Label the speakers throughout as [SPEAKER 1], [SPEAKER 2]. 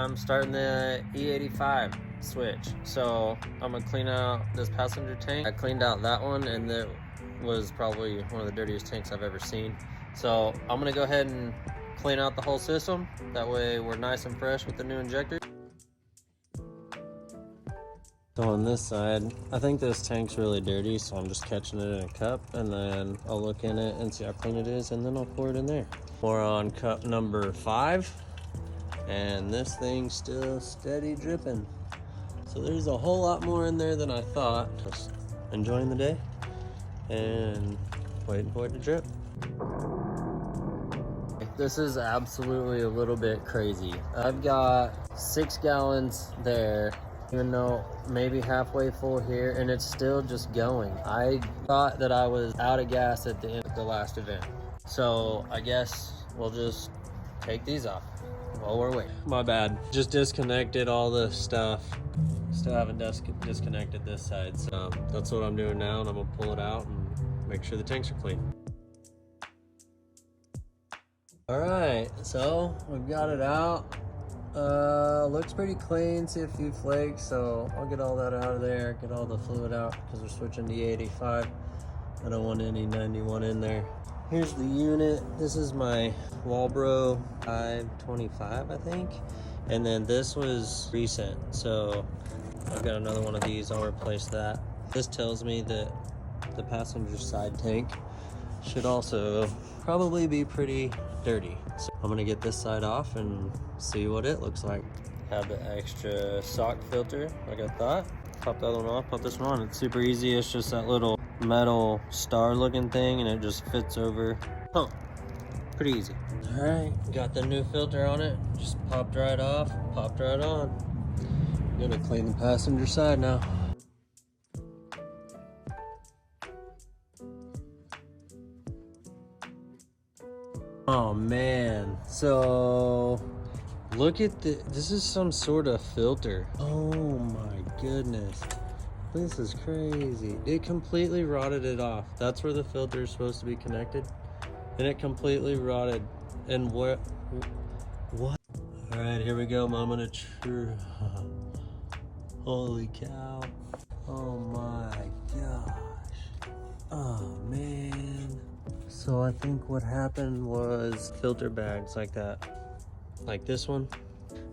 [SPEAKER 1] I'm starting the E85 switch. So I'm gonna clean out this passenger tank. I cleaned out that one, and that was probably one of the dirtiest tanks I've ever seen. So I'm gonna go ahead and clean out the whole system. That way we're nice and fresh with the new injector. So on this side, I think this tank's really dirty, so I'm just catching it in a cup, and then I'll look in it and see how clean it is, and then I'll pour it in there. We're on cup number 5, and this thing's still steady dripping. So there's a whole lot more in there than I thought. Just enjoying the day and waiting for it to drip. This is absolutely a little bit crazy. I've got 6 gallons there, even though maybe halfway full here, and it's still just going. I thought that I was out of gas at the end of the last event. So I guess we'll just take these off while we're waiting. My bad. Just disconnected all the stuff. Still haven't disconnected this side. So that's what I'm doing now, and I'm gonna pull it out and make sure the tanks are clean. All right, so we've got it out. Looks pretty clean, see a few flakes, so I'll get all that out of there, get all the fluid out, because we're switching to E85. I don't want any 91 in there. Here's the unit. This is my Walbro 525, I think. And then this was recent, so I've got another one of these. I'll replace that. This tells me that the passenger side tank should also probably be pretty dirty. So I'm gonna get this side off and see what it looks like. Have the extra sock filter like I thought. Pop the other one off, pop this one on. It's super easy. It's just that little metal star looking thing, and it just fits over. Oh, pretty easy. All right, got the new filter on it. Just popped right off, popped right on. Gonna clean the passenger side now. Oh man, so look at this is some sort of filter. Oh my goodness, this is crazy. It completely rotted it off. That's where the filter is supposed to be connected, and it completely rotted. And what? All right, here we go, moment of truth. Holy cow. Oh my gosh. Oh man. So I think what happened was filter bags like that, like this one,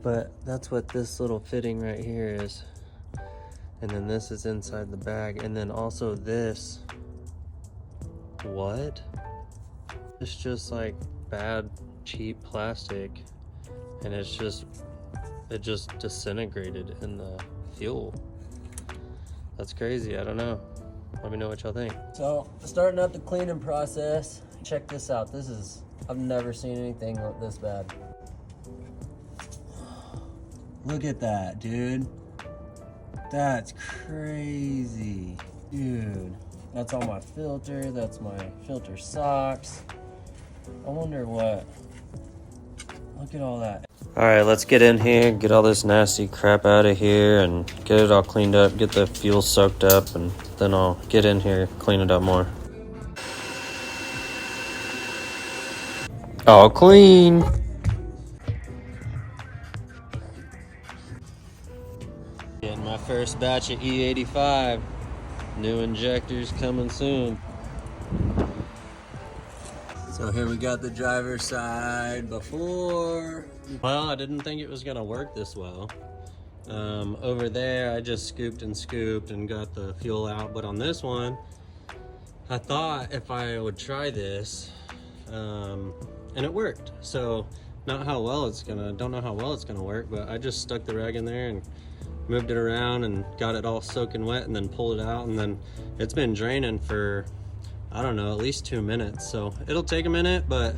[SPEAKER 1] but that's what this little fitting right here is. And then this is inside the bag, and then also this. What? It's just like bad, cheap plastic, and it just disintegrated in the fuel. That's crazy. I don't know. Let me know what y'all think. So, starting up the cleaning process. Check this out. I've never seen anything look this bad. Look at that, dude. That's crazy. Dude, that's all my filter. That's my filter socks. I wonder what. Look at all that. All right, let's get in here, get all this nasty crap out of here, and get it all cleaned up, get the fuel soaked up, and then I'll get in here, clean it up more. All clean. Getting my first batch of E85. New injectors coming soon. So here we got the driver's side before. Well, I didn't think it was gonna work this well. Over there, I just scooped and got the fuel out. But on this one, I thought if I would try this, and it worked. So don't know how well it's gonna work, but I just stuck the rag in there and moved it around and got it all soaking wet, and then pulled it out, and then it's been draining for, I don't know, at least 2 minutes. So it'll take a minute, but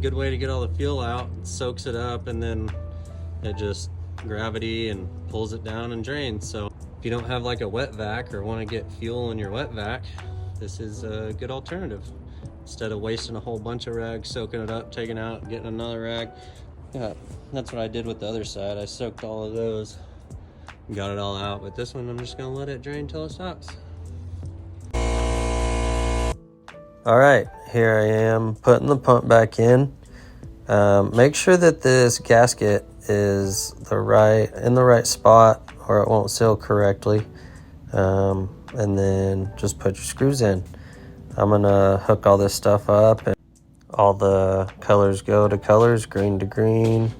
[SPEAKER 1] good way to get all the fuel out. It soaks it up, and then it just gravity and pulls it down and drains. So if you don't have like a wet vac or want to get fuel in your wet vac, this is a good alternative. Instead of wasting a whole bunch of rags, soaking it up, taking out, getting another rag. Yeah, that's what I did with the other side. I soaked all of those, got it all out. But this one, I'm just gonna let it drain till it stops. All right, here I am putting the pump back in. Make sure that this gasket is in the right spot, or it won't seal correctly. And then just put your screws in. I'm gonna hook all this stuff up, and all the colors go to colors, green to green,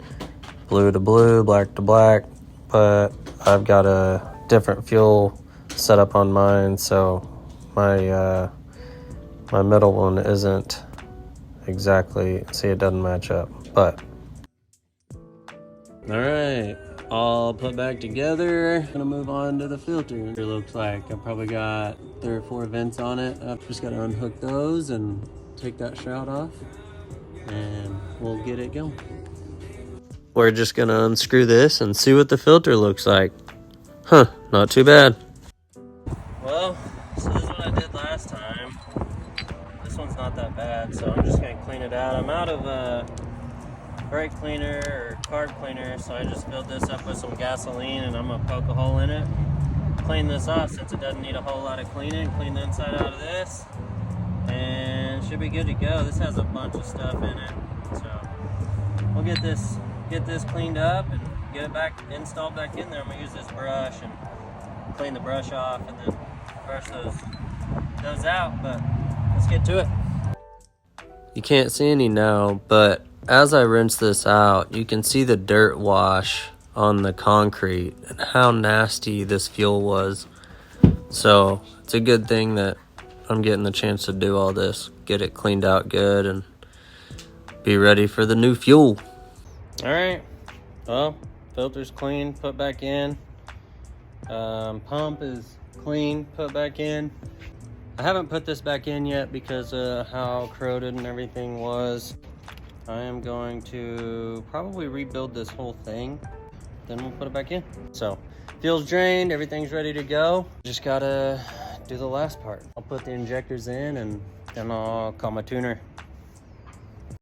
[SPEAKER 1] blue to blue, black to black. But I've got a different fuel set up on mine, so my my middle one isn't exactly, see, it doesn't match up. But all right, all put back together. Gonna move on to the filter. It looks like I probably got 3 or 4 vents on it. I've just gotta unhook those and take that shroud off, and we'll get it going. We're just gonna unscrew this and see what the filter looks like. Huh, not too bad. Well, so this is what I did last time. This one's not that bad, so I'm just gonna clean it out. I'm out of brake cleaner or carb cleaner, so I just filled this up with some gasoline, and I'm gonna poke a hole in it and clean this off since it doesn't need a whole lot of cleaning. Clean the inside out of this, and should be good to go. This has a bunch of stuff in it, so we'll get this cleaned up and get it back installed back in there. I'm gonna use this brush and clean the brush off and then brush those out, but let's get to it. You can't see any now, but as I rinse this out, you can see the dirt wash on the concrete and how nasty this fuel was. So it's a good thing that I'm getting the chance to do all this, get it cleaned out good, and be ready for the new fuel. All right, well, filter's clean, put back in. Pump is clean, put back in. I haven't put this back in yet because of how corroded and everything was. I am going to probably rebuild this whole thing, then we'll put it back in. So, fuel's drained, everything's ready to go. Just gotta do the last part. I'll put the injectors in, and then I'll call my tuner.